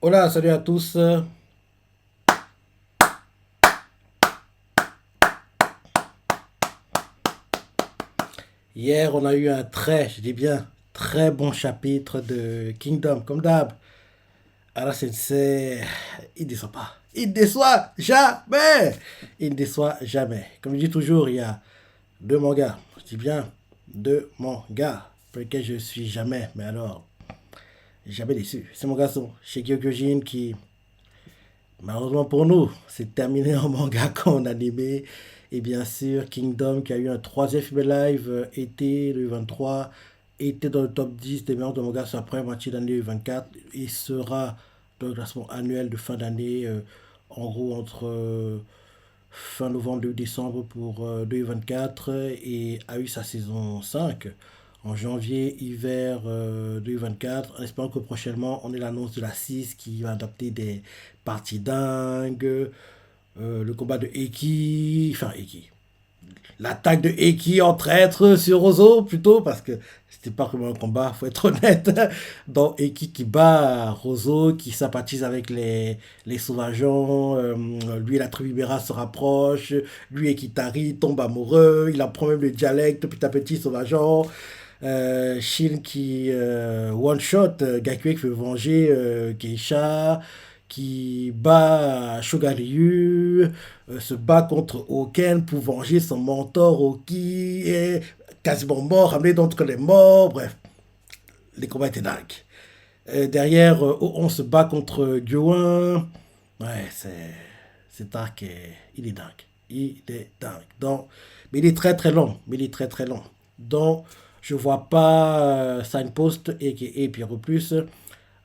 Hola, salut à tous. Hier, on a eu un je dis bien, très bon chapitre de Kingdom, comme d'hab. Alors, il déçoit pas. Il déçoit jamais. Il ne déçoit jamais. Comme je dis toujours, il y a deux mangas. Je dis bien, deux mangas pour lesquels je suis jamais, mais alors, jamais déçu. C'est mon garçon, Shingeki no Kyojin, qui, malheureusement pour nous, c'est terminé en manga qu'en animé. Et bien sûr, Kingdom qui a eu un troisième film live été 2023, était dans le top 10 des meilleurs de manga sur la première moitié d'année 2024 et sera dans le classement annuel de fin d'année, en gros entre fin novembre et décembre pour 2024 et a eu sa saison 5 en janvier-hiver 2024, en espérant que prochainement on ait l'annonce de la 6 qui va adapter des parties dingues, le combat de Eki, enfin Eki, l'attaque de Eki en traître sur Ozo plutôt, parce que c'était pas vraiment un combat, faut être honnête. Donc Eki qui bat Rozo, qui sympathise avec les sauvageons, lui et la tribu Mera se rapprochent, lui et Kitari tombent amoureux, il apprend même le dialecte petit à petit sauvageon. Shin qui one-shot Gakue qui veut venger Geisha, qui bat Shogaryu, se bat contre Oken pour venger son mentor Oki, et quasiment mort, ramené d'entre les morts, bref, les combats étaient dingues. Derrière, on se bat contre Gyoen, ouais, c'est arc, il est dingue, il est dingue. Donc, mais il est très très long, mais il est très très long. Donc, je vois pas Signpost et Pierrot Plus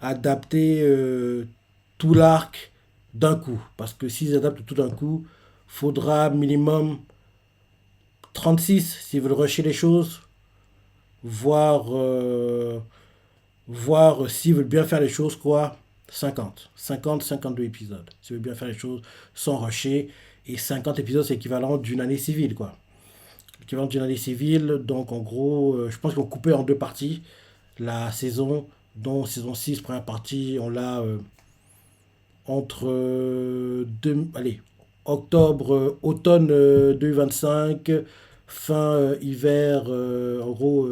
adapter tout l'arc d'un coup. Parce que s'ils adaptent tout d'un coup, faudra minimum 36 s'ils veulent rusher les choses, voire, voir s'ils veulent bien faire les choses, quoi, 52 épisodes. S'ils veulent bien faire les choses sans rusher. Et 50 épisodes, c'est équivalent d'une année civile, quoi. L'équivalent d'une année civile, donc en gros, je pense qu'ils vont couper en deux parties la saison, dont saison 6 première partie, on l'a entre allez, octobre, automne 2025, fin hiver, en gros,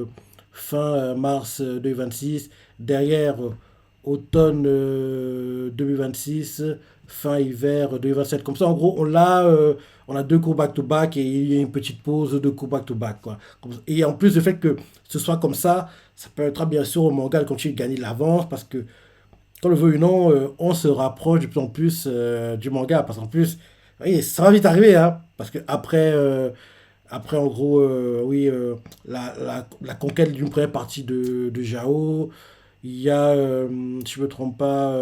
fin mars 2026. Derrière, automne 2026, fin hiver 2027. Comme ça, en gros, on a deux cours back-to-back et il y a une petite pause de cours back-to-back, quoi. Et en plus, le fait que ce soit comme ça permettra bien sûr au manga de continuer de gagner de l'avance parce que qu'on le veut ou non, on se rapproche de plus en plus du manga. Parce qu'en plus, oui, ça va vite arriver, hein. Parce que après en gros, oui, la conquête d'une première partie de Jao, il y a, si je ne me trompe pas,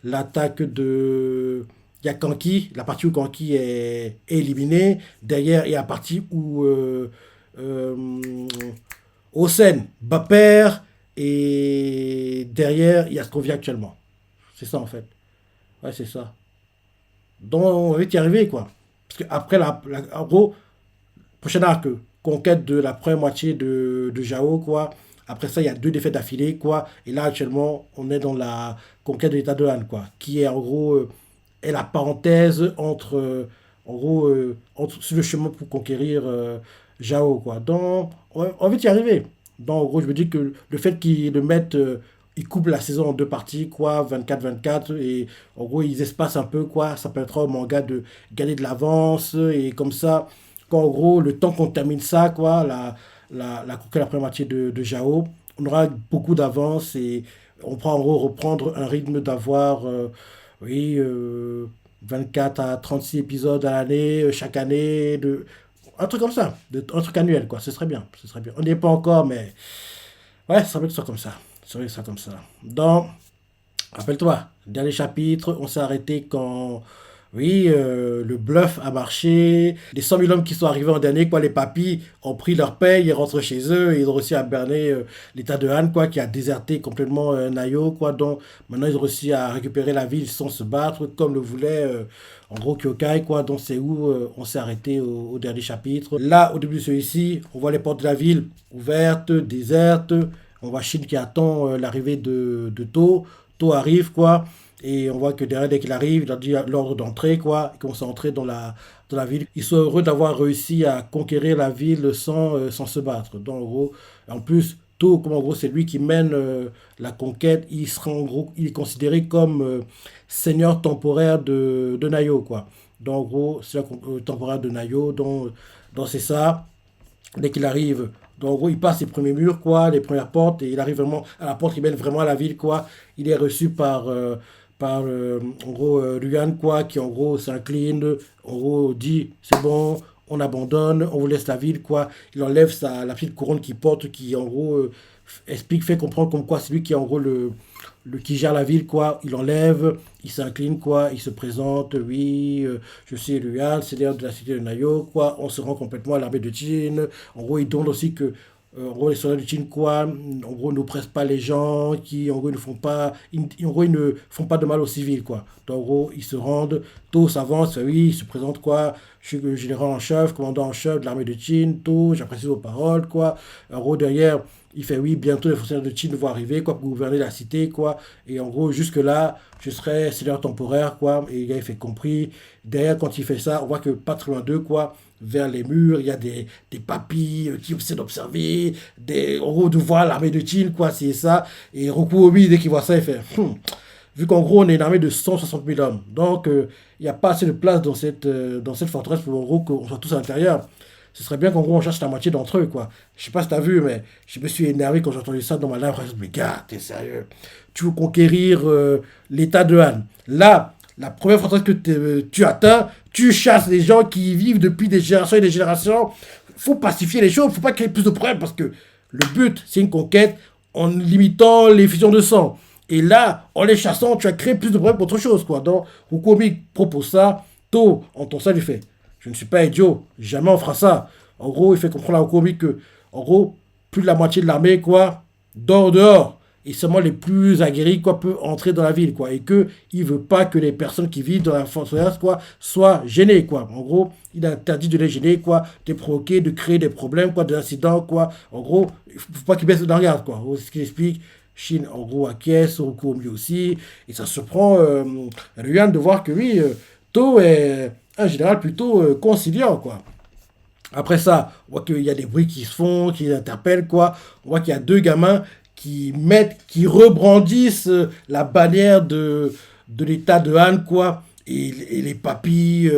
l'attaque de. Il y a Kanki, la partie où Kanki est éliminé. Derrière, il y a la partie où Osen bat père. Et derrière, il y a ce qu'on vit actuellement. C'est ça en fait. Ouais, c'est ça. Donc on va y arriver quoi. Parce qu'après, en gros, prochain arc, conquête de la première moitié de Jao quoi. Après ça, il y a deux défaites d'affilée quoi. Et là, actuellement, on est dans la conquête de l'état de Han quoi. Qui est en gros est la parenthèse entre, en gros, sur le chemin pour conquérir Jao quoi. Donc, on va y arriver. Donc, en gros, je me dis que le fait qu'ils le mettent, ils coupent la saison en deux parties, quoi, 24-24, et en gros, ils espacent un peu, quoi, ça permettra au manga de gagner de l'avance, et comme ça, quand, en gros, le temps qu'on termine ça, quoi, la conquête de la première moitié de Jao, on aura beaucoup d'avance, et on pourra en gros reprendre un rythme d'avoir, oui, 24 à 36 épisodes à l'année, chaque année, un truc comme ça, un truc annuel, quoi, ce serait bien, ce serait bien. On n'y est pas encore, mais ouais, ça serait bien que ce soit comme ça. Ça serait que ce soit comme ça. Donc, rappelle-toi, dernier chapitre, on s'est arrêté quand, oui, le bluff a marché. Les 100 000 hommes qui sont arrivés en dernier, quoi, les papis ont pris leur paye, ils rentrent chez eux, et ils ont réussi à berner l'état de Han, quoi, qui a déserté complètement Nayo, quoi. Donc, maintenant, ils ont réussi à récupérer la ville sans se battre, comme le voulait, en gros, Kyokai, quoi. Donc, c'est où on s'est arrêté au dernier chapitre. Là, au début de celui-ci, on voit les portes de la ville ouvertes, désertes. On voit Shin qui attend l'arrivée de To. To arrive, quoi. Et on voit que derrière, dès qu'il arrive, il a dit l'ordre d'entrée, quoi, et qu'on s'est entré dans la ville. Ils sont heureux d'avoir réussi à conquérir la ville sans se battre. Donc, en gros, en plus, tout, comme en gros, c'est lui qui mène la conquête, il sera en gros, il est considéré comme seigneur temporaire de Nayo, quoi. Donc, en gros, c'est temporaire de Nayo, donc c'est ça. Dès qu'il arrive, donc en gros, il passe les premiers murs, quoi, les premières portes, et il arrive vraiment à la porte qui mène vraiment à la ville, quoi. Il est reçu par en gros, Ruan, quoi, qui en gros s'incline, en gros dit, c'est bon, on abandonne, on vous laisse la ville, quoi. Il enlève la petite couronne qu'il porte, qui en gros explique, fait comprendre comme quoi c'est lui qui est en gros qui gère la ville, quoi. Il enlève, il s'incline, quoi. Il se présente, oui, je suis Ruan, seigneur de la cité de Nayo, quoi. On se rend complètement à l'armée de Jin. En gros, il donne aussi que en gros, les soldats de Jin, quoi, en gros, ne pressent pas les gens, qui, en gros, ne font pas, en gros, ils ne font pas de mal aux civils, quoi. Donc, en gros, ils se rendent, tous s'avancent, oui, ils se présentent, quoi. Je suis le général en chef, commandant en chef de l'armée de Jin, tout, j'apprécie vos paroles, quoi. En gros, derrière, il fait oui, bientôt les fonctionnaires de Chine vont arriver, quoi, pour gouverner la cité, quoi. Et en gros, jusque-là, je serai seigneur temporaire, quoi. Et il a fait compris. Derrière, quand il fait ça, on voit que pas très loin d'eux, quoi, vers les murs, il y a des papis qui essaient d'observer, en gros, de voir l'armée de Chine, quoi, c'est ça. Et Rokuomi, dès qu'il voit ça, il fait vu qu'en gros, on est une armée de 160 000 hommes. Donc, il n'y a pas assez de place dans cette forteresse pour en gros qu'on soit tous à l'intérieur. Ce serait bien qu'en gros on cherche la moitié d'entre eux, quoi. Je sais pas si t'as vu, mais je me suis énervé quand j'ai entendu ça dans ma live. Je me suis dit, mais gars, t'es sérieux? Tu veux conquérir l'état de Han. Là, la première forteresse que tu atteins, tu chasses les gens qui y vivent depuis des générations et des générations. Faut pacifier les choses, faut pas créer plus de problèmes parce que le but, c'est une conquête en limitant les fusions de sang. Et là, en les chassant, tu as créé plus de problèmes qu'autre chose, quoi. Donc, Rukomi propose ça. To, en ton ça, lui fait. Je ne suis pas idiot, jamais on fera ça. En gros, il fait comprendre à Rukomi que, en gros, plus de la moitié de l'armée, quoi, dehors. Et seulement les plus aguerris, quoi, peuvent entrer dans la ville, quoi. Et que il veut pas que les personnes qui vivent dans la forteresse, quoi, soient gênées, quoi. En gros, il interdit de les gêner, quoi, de provoquer, de créer des problèmes, quoi, des incidents, quoi. En gros, il faut pas qu'ils baissent de regard, quoi. C'est ce qu'il explique. Chine, en gros, acquiesce, Rukomi aussi. Et ça surprend Ruan de voir que oui, To est un général plutôt conciliant, quoi. Après ça, on voit qu'il y a des bruits qui se font, qui interpellent, quoi. On voit qu'il y a deux gamins qui rebrandissent la bannière de l'état de Han, quoi. Et les papis,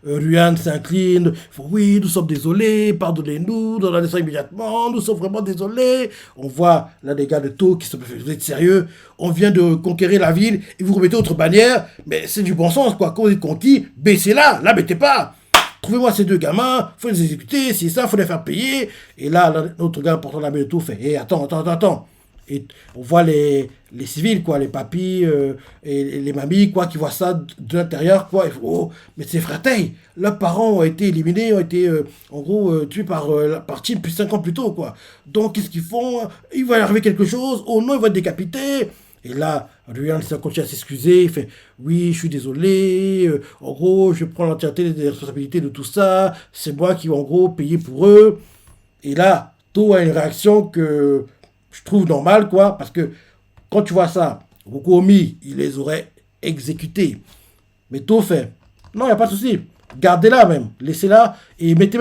Ruan s'incline, font oui, nous sommes désolés, pardonnez-nous, dans la descente immédiatement, nous sommes vraiment désolés. On voit là des gars de To qui se disent, vous êtes sérieux? On vient de conquérir la ville et vous remettez votre bannière, mais c'est du bon sens, quoi. Quand vous êtes conquis, baissez-la, la mettez pas. Trouvez-moi ces deux gamins, faut les exécuter, c'est ça, faut les faire payer. Et là, l'autre gars portant la main de tout fait, hé, attends. Et on voit les civils, quoi, les papis et les mamies, quoi, qui voient ça de l'intérieur, quoi. Et, oh, mais ces fratelli, leurs parents ont été éliminés, ont été, en gros, tués par Chine plus 5 ans plus tôt, quoi. Donc, qu'est-ce qu'ils font? Il va y arriver quelque chose, oh non, ils vont être décapités. Et là, Ruan continue à s'excuser, il fait oui, je suis désolé, en gros, je prends l'entièreté des responsabilités de tout ça, c'est moi qui vais en gros payer pour eux. Et là, To a une réaction que je trouve normale, quoi, parce que quand tu vois ça, Rukomi, il les aurait exécutés. Mais To fait non, il n'y a pas de souci, gardez-la même, laissez-la, et remettez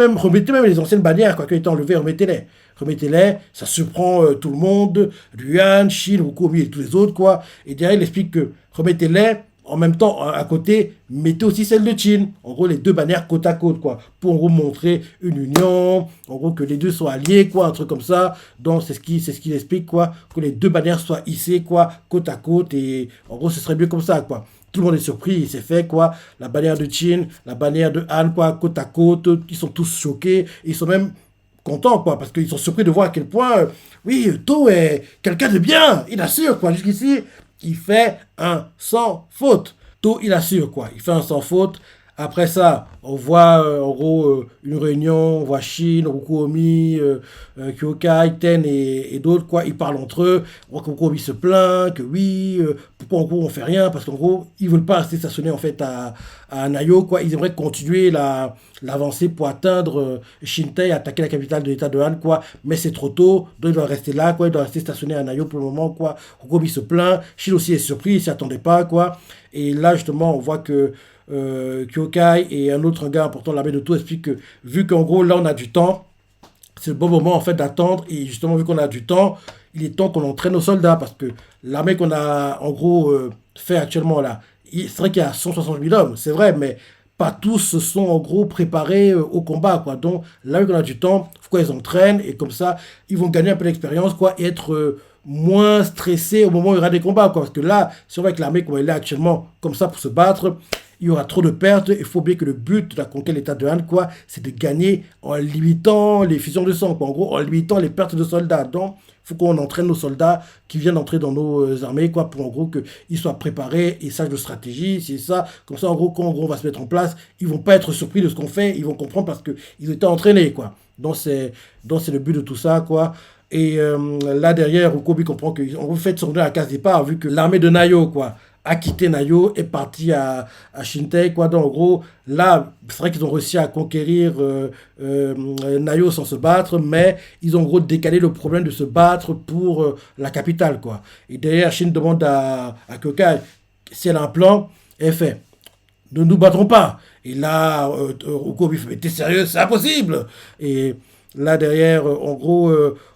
même les anciennes bannières, quoi, qui ont été enlevées, remettez-les. Remettez-les, ça surprend tout le monde, Ruan, Shin, Rukomi et tous les autres, quoi. Et derrière, il explique que remettez-les, en même temps, à côté, mettez aussi celle de Chin. En gros, les deux bannières côte à côte, quoi. Pour en gros montrer une union, en gros que les deux soient alliés, quoi, un truc comme ça. Donc, c'est ce qu'il explique, quoi. Que les deux bannières soient hissées, quoi, côte à côte. Et en gros, ce serait mieux comme ça, quoi. Tout le monde est surpris, il s'est fait, quoi. La bannière de Chin, la bannière de Han, quoi, côte à côte. Ils sont tous choqués. Ils sont même contents, quoi, parce qu'ils sont surpris de voir à quel point, oui, To est quelqu'un de bien, il assure, quoi, jusqu'ici, il fait un sans faute. To, il assure, quoi, il fait un sans faute. Après ça, on voit en gros une réunion, on voit Shin, Rukuomi, Kyokai, Ten et d'autres, quoi. Ils parlent entre eux. On voit que Rukuomi se plaint, que oui, pourquoi en gros on fait rien, parce qu'en gros, ils veulent pas rester stationnés en fait à Nayo, quoi. Ils aimeraient continuer l'avancée pour atteindre Shintei, attaquer la capitale de l'état de Han, quoi. Mais c'est trop tôt, donc ils doivent rester là, quoi. Ils doivent rester stationnés à Nayo pour le moment, quoi. Rukuomi se plaint, Shin aussi est surpris, il s'y attendait pas, quoi. Et là, justement, on voit que Kyokai et un autre gars important de l'armée de Tau expliquent que vu qu'en gros là on a du temps, c'est le bon moment en fait d'attendre et justement vu qu'on a du temps, il est temps qu'on entraîne nos soldats parce que l'armée qu'on a en gros fait actuellement là, c'est vrai qu'il y a 160 000 hommes, c'est vrai, mais pas tous se sont en gros préparés au combat quoi. Donc là vu qu'on a du temps, faut qu'ils entraînent et comme ça ils vont gagner un peu d'expérience quoi et être moins stressés au moment où il y aura des combats quoi. Parce que là, c'est vrai que l'armée comme elle est actuellement comme ça pour se battre, il y aura trop de pertes. Il faut bien que le but de la conquête de l'État de Han, quoi, c'est de gagner en limitant les fusions de sang, quoi. En gros, en limitant les pertes de soldats. Donc, il faut qu'on entraîne nos soldats qui viennent entrer dans nos armées, quoi, pour en gros qu'ils soient préparés et sachent de stratégie, c'est ça. Comme ça, en gros, quand en gros, on va se mettre en place, ils vont pas être surpris de ce qu'on fait, ils vont comprendre parce qu'ils ont été entraînés, quoi. Donc c'est le but de tout ça, quoi. Et là derrière, Rukobi comprend qu'on fait tourner la case départ vu que l'armée de Nayo, quoi, a quitté Nayo, est parti à Shintei, quoi. Donc, en gros, là, c'est vrai qu'ils ont réussi à conquérir Nayo sans se battre, mais ils ont en gros décalé le problème de se battre pour la capitale, quoi. Et derrière, Shin demande à Kyokai si elle a un plan, et elle fait ne nous battrons pas. Et là, Ruko lui fait mais t'es sérieux, c'est impossible. Et là derrière, en gros,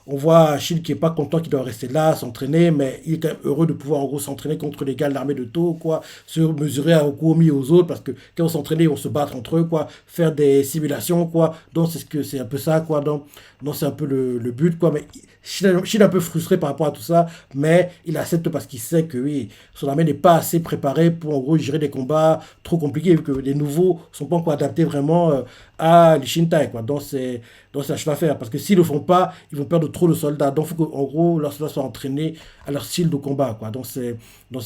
on voit Achille qui est pas content, qu'il doit rester là, s'entraîner, mais il est quand même heureux de pouvoir en gros s'entraîner contre les gars de l'armée de Tau, quoi, se mesurer à Okuomi et aux autres, parce que quand on s'entraîne, ils vont se battre entre eux, quoi, faire des simulations, quoi. Donc c'est un peu ça, quoi. Donc c'est un peu le but, quoi. Mais Chine est un peu frustré par rapport à tout ça, mais il accepte parce qu'il sait que oui, son armée n'est pas assez préparée pour en gros gérer des combats trop compliqués, vu que les nouveaux sont pas encore adaptés vraiment à l'Ishintai, quoi. Donc c'est la chose à faire, parce que s'ils ne le font pas, ils vont perdre trop de soldats. Donc il faut qu'en gros, leurs soldats soient entraînés à leur style de combat, quoi. Donc c'est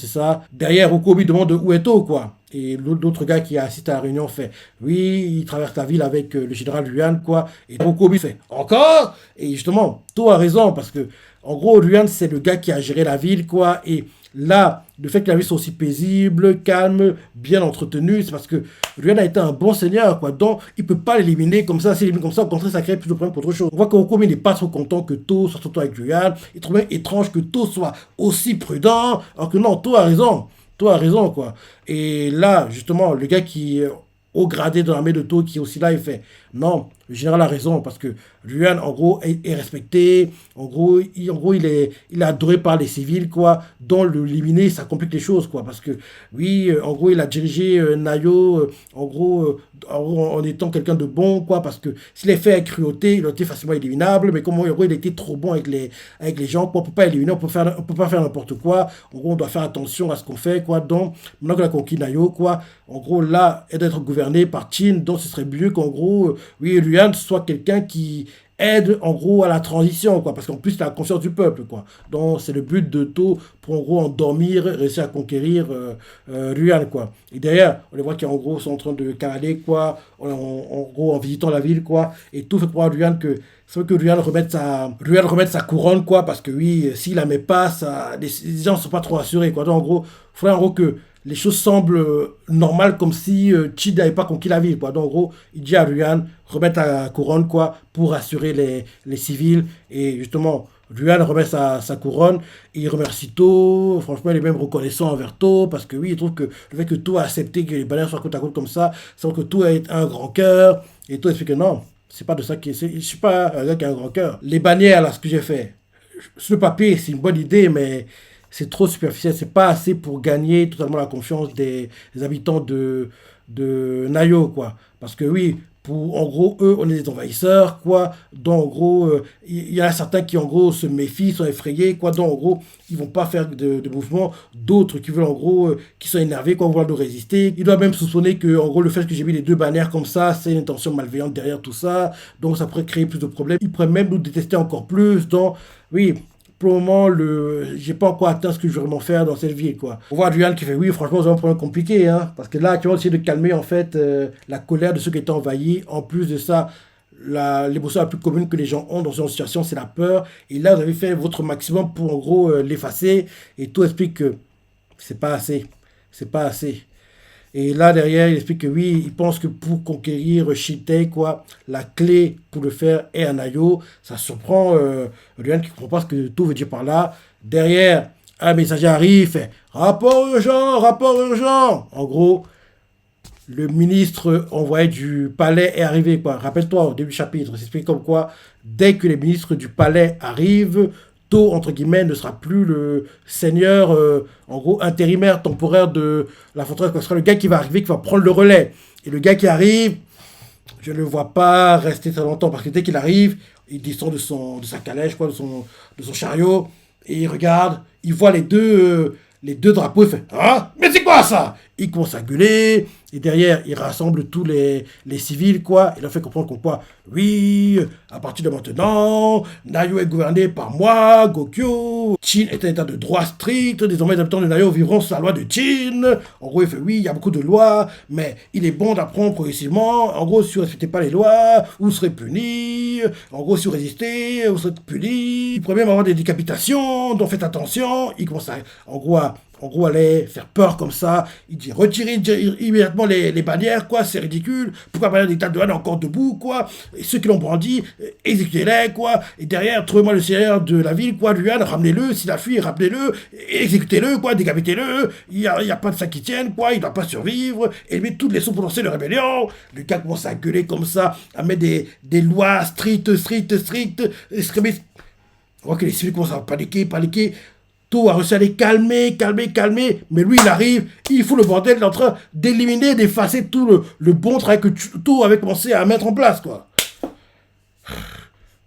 ça. Derrière, Okobi demande où est To, quoi. Et l'autre gars qui a assisté à la réunion fait oui, il traverse la ville avec le général Luan, quoi. Et Okobi fait encore. Et justement, To a raison, parce que en gros, Luan, c'est le gars qui a géré la ville, quoi. Et là, le fait que la ville soit aussi paisible, calme, bien entretenue, c'est parce que Luan a été un bon seigneur, quoi. Donc, il ne peut pas l'éliminer comme ça. S'il l'élimine comme ça, au contraire, ça crée plus de problèmes qu'autre chose. On voit qu'Okomi n'est pas trop content que To soit surtout avec Luan. Il trouve étrange que To soit aussi prudent, alors que non, To a raison. To a raison, quoi. Et là, justement, le gars qui est haut gradé de l'armée de To, qui est aussi là, il fait non, le général a raison, parce que Luan, en gros, est respecté. En gros, il est adoré par les civils, quoi. Donc, l'éliminer, ça complique les choses, quoi. Parce que, oui, en gros, il a dirigé Nayo, en étant quelqu'un de bon, quoi. Parce que s'il est fait avec cruauté, il a été facilement éliminable. Mais comme en gros, il était trop bon avec les gens, quoi. On ne peut pas éliminer, on peut pas faire n'importe quoi. En gros, on doit faire attention à ce qu'on fait, quoi. Donc, maintenant qu'on a conquis Nayo, quoi. En gros, là, d'être gouverné par Chin, donc ce serait mieux qu'en gros, oui, Luan soit quelqu'un qui aide en gros à la transition, quoi, parce qu'en plus, il a la confiance du peuple, quoi. Donc, c'est le but de To pour en gros endormir, réussir à conquérir Luan, quoi. Et derrière, on les voit qui en gros sont en train de cavaler, quoi, en gros en visitant la ville, quoi. Et tout fait pour Luan que c'est vrai que Luan remette sa couronne, quoi, parce que oui, s'il la met pas, les gens ne sont pas trop assurés, quoi. Donc, en gros, il faudrait en gros que les choses semblent normales, comme si Chid n'avait pas conquis la ville, quoi. Donc, en gros, il dit à Luan, remettre la couronne, quoi, pour assurer les civils. Et justement, Luan remet sa couronne, et il remercie To. Franchement, il est même reconnaissant envers To, parce que oui, il trouve que le fait que To a accepté que les bannières soient côte à côte comme ça, c'est vrai que To a un grand cœur, et To explique que non. C'est pas de ça qui est. Je suis pas un gars qui a un grand cœur. Les bannières, là, ce que j'ai fait, sur le papier, c'est une bonne idée, mais c'est trop superficiel. C'est pas assez pour gagner totalement la confiance des habitants de Nayo, quoi. Parce que oui, en gros, eux, on est des envahisseurs, quoi. Donc, en gros, il y en a certains qui, en gros, se méfient, sont effrayés, quoi. Donc, en gros, ils vont pas faire de mouvement. D'autres qui veulent, en gros, qui sont énervés, quoi, vouloir nous résister. Ils doivent même soupçonner que, en gros, le fait que j'ai mis les deux bannières comme ça, c'est une intention malveillante derrière tout ça. Donc, ça pourrait créer plus de problèmes. Ils pourraient même nous détester encore plus. Donc, oui. pour le moment, j'ai pas encore atteint ce que je veux vraiment faire dans cette ville, quoi. On voit Ryan qui fait, oui, franchement, c'est un problème compliqué, hein, parce que là, tu vas essayer de calmer, en fait, la colère de ceux qui étaient envahis. En plus de ça, l'émotion la plus commune que les gens ont dans ce genre de situation, c'est la peur. Et là, vous avez fait votre maximum pour, en gros, l'effacer. Et tout explique que c'est pas assez. C'est pas assez. Et là, derrière, il explique que oui, il pense que pour conquérir Shintai, quoi, la clé pour le faire est un ayo. Ça surprend Ryan qui ne comprend pas ce que tout veut dire par là. Derrière, un messager arrive, fait rapport urgent, rapport urgent. En gros, le ministre envoyé du palais est arrivé, quoi. Rappelle-toi, au début du chapitre, c'est expliqué comme quoi, dès que les ministres du palais arrivent, To, entre guillemets, ne sera plus le seigneur, en gros, intérimaire, temporaire de la forteresse. Ce sera le gars qui va arriver, qui va prendre le relais. Et le gars qui arrive, je ne le vois pas rester très longtemps, parce que dès qu'il arrive, il descend de sa calèche, quoi, de son chariot, et il regarde, il voit les deux drapeaux, il fait hein, mais c'est quoi ça? Il commence à gueuler, et derrière, il rassemble tous les civils, quoi. Il leur fait comprendre quoi. Oui, à partir de maintenant, Nayo est gouverné par moi, Gokyo. Chin est un état de droit strict. Désormais, les habitants de Nayo vivront sous la loi de Chin. En gros, il fait oui, il y a beaucoup de lois, mais il est bon d'apprendre progressivement. En gros, si vous ne respectez pas les lois, vous serez puni. En gros, si vous résistez, vous serez puni. Il pourrait même avoir des décapitations, donc faites attention. Il commence à aller faire peur comme ça. Il dit retirez immédiatement les bannières, quoi, c'est ridicule. Pourquoi pas l'état de Han est encore debout, quoi. Et ceux qui l'ont brandi, exécutez-les, quoi. Et derrière, trouvez-moi le seigneur de la ville, quoi, Ryan, ramenez-le, s'il a fui, rappelez-le, exécutez-le, quoi, décapitez-le. Il n'y a pas de ça qui tienne, quoi, il ne doit pas survivre. Et met toutes les sous pour lancer de rébellion. Le gars commence à gueuler comme ça, à mettre des lois strictes, extrémistes. On voit que les civils commencent à paniquer. To a réussi à les calmer, mais lui il arrive, il fout le bordel, il est en train d'éliminer, d'effacer tout le bon travail que To avait commencé à mettre en place, quoi.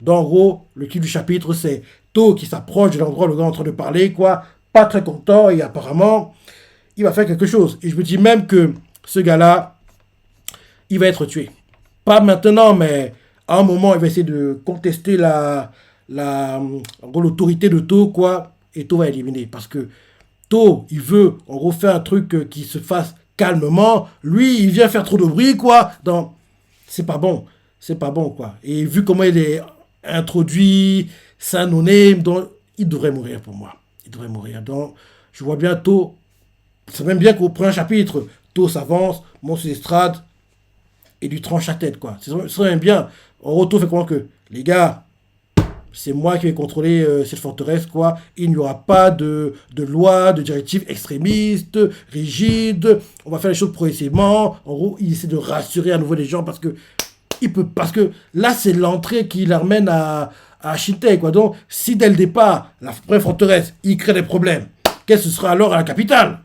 Donc en gros, le titre du chapitre c'est To qui s'approche de l'endroit où le gars est en train de parler, quoi, pas très content, et apparemment, il va faire quelque chose. Et je me dis même que ce gars-là, il va être tué. Pas maintenant, mais à un moment, il va essayer de contester en gros, l'autorité de To, quoi. Et To va éliminer. Parce que To, il veut, en gros, faire un truc qui se fasse calmement. Lui, il vient faire trop de bruit, quoi. Donc, c'est pas bon. C'est pas bon, quoi. Et vu comment il est introduit, ça no-name, donc, il devrait mourir pour moi. Il devrait mourir. Donc, je vois bien To. C'est même bien qu'au premier chapitre, To s'avance, monte sur l'estrade et lui tranche la tête, quoi. C'est même bien. En gros, To fait comment que, les gars, c'est moi qui vais contrôler cette forteresse, quoi. Il n'y aura pas de loi, de directive extrémiste, rigide. On va faire les choses progressivement. En gros, il essaie de rassurer à nouveau les gens parce que là, c'est l'entrée qui la ramène à Shintai, quoi. Donc, si dès le départ, la première forteresse, il crée des problèmes, qu'est-ce que ce sera alors à la capitale?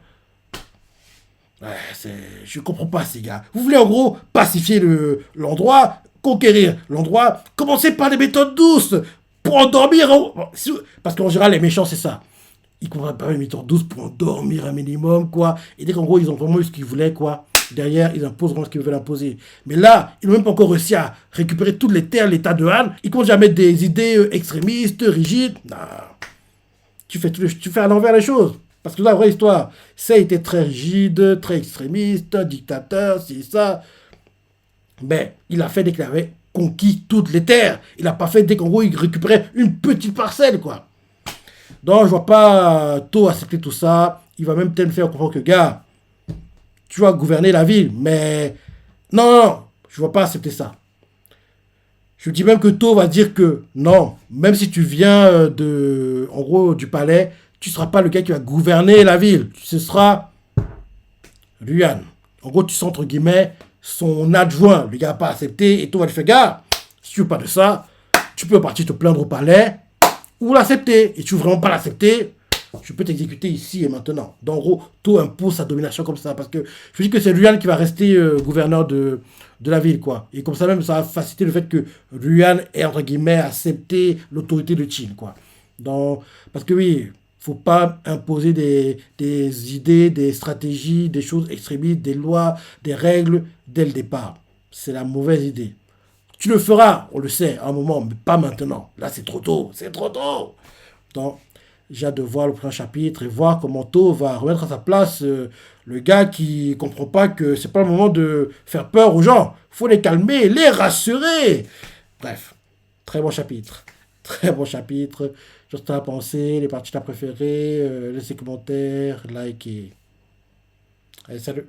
Ouais, je comprends pas, ces gars. Vous voulez en gros pacifier l'endroit, conquérir l'endroit, commencer par des méthodes douces pour endormir. Parce qu'en général, les méchants, c'est ça. Ils comprennent pas une méthode douce pour endormir un minimum, quoi. Et dès qu'en gros, ils ont vraiment eu ce qu'ils voulaient, quoi. Derrière, ils imposeront ce qu'ils veulent imposer. Mais là, ils n'ont même pas encore réussi à récupérer toutes les terres, l'état de Han. Ils commencent à mettre des idées extrémistes, rigides. Non. Tu fais à l'envers les choses. Parce que la vraie histoire, ça a été très rigide, très extrémiste, dictateur, c'est ça. Mais il a fait dès qu'il avait conquis toutes les terres. Il n'a pas fait dès qu'en gros il récupérait une petite parcelle, quoi. Donc je vois pas To accepter tout ça. Il va même peut-être me faire comprendre que, gars, tu vas gouverner la ville, mais non, je vois pas accepter ça. Je dis même que To va dire que non, même si tu viens en gros, du palais, tu ne seras pas le gars qui va gouverner la ville. Ce sera Ryan. En gros, tu seras entre guillemets son adjoint. Le gars n'a pas accepté et To va lui faire, gars, si tu veux pas de ça, tu peux partir te plaindre au palais ou l'accepter. Et tu veux vraiment pas l'accepter, je peux t'exécuter ici et maintenant. Donc en gros, To impose sa domination comme ça. Parce que je dis que c'est Ryan qui va rester gouverneur de la ville, quoi. Et comme ça même, ça va faciliter le fait que Ryan ait entre guillemets accepté l'autorité de Chin, quoi. Donc, parce que oui, faut pas imposer des idées, des stratégies, des choses extrémistes, des lois, des règles dès le départ. C'est la mauvaise idée. Tu le feras, on le sait, à un moment, mais pas maintenant. Là, c'est trop tôt, c'est trop tôt. l'instant, j'ai hâte de voir le prochain chapitre et voir comment To va remettre à sa place le gars qui comprend pas que c'est pas le moment de faire peur aux gens. Faut les calmer, les rassurer. Bref, très bon chapitre. Très bon chapitre. Juste à penser, les parties que t'as préférées, laissez commentaires, like et... Allez, salut.